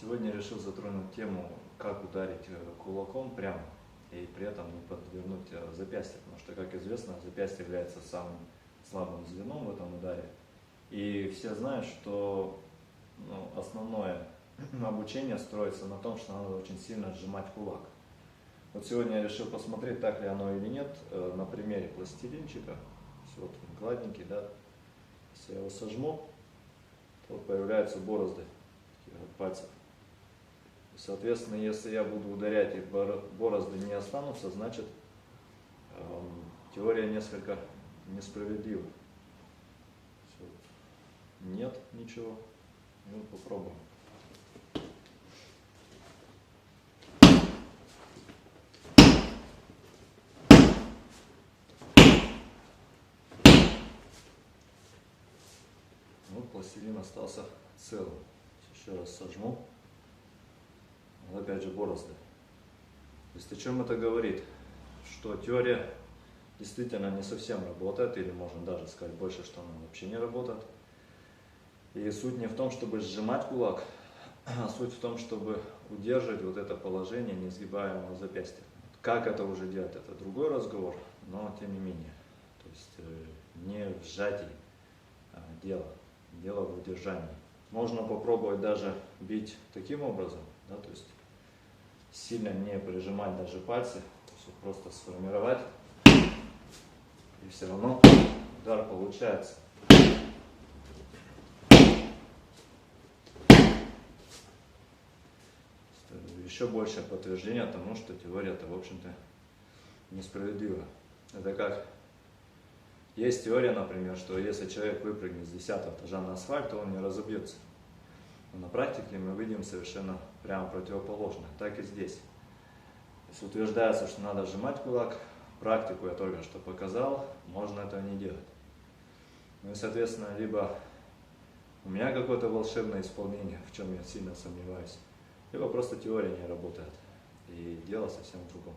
Сегодня решил затронуть тему, как ударить кулаком прямо и при этом не подвернуть запястье, потому что, как известно, запястье является самым слабым звеном в этом ударе. И все знают, что основное обучение строится на том, что надо очень сильно сжимать кулак. Вот сегодня я решил посмотреть, так ли оно или нет, на примере пластилинчика. Вот он гладенький, да. Если я его сожму, то появляются борозды пальцев. Соответственно, если я буду ударять и борозды не останутся, значит теория несколько несправедлива. Нет ничего. Ну, попробуем. Вот пластилин остался целым. Еще раз сожму. Вот опять же борозды. То есть о чем это говорит? Что теория действительно не совсем работает, или можно даже сказать больше, что она вообще не работает. И суть не в том, чтобы сжимать кулак, а суть в том, чтобы удерживать вот это положение несгибаемого запястья. Как это уже делать, это другой разговор, но тем не менее. То есть не в сжатии дело в удержании. Можно попробовать даже бить таким образом, да, то есть сильно не прижимать даже пальцы, то есть просто сформировать, и все равно удар получается. Еще большее подтверждение тому, что теория-то, в общем-то, несправедлива. Это как есть теория, например, что если человек выпрыгнет с 10-го этажа на асфальт, то он не разобьется. Но на практике мы видим совершенно прямо противоположное. Так и здесь. Если утверждается, что надо сжимать кулак, практику я только что показал, можно этого не делать. Ну и, соответственно, либо у меня какое-то волшебное исполнение, в чем я сильно сомневаюсь, либо просто теория не работает. И дело совсем в другом.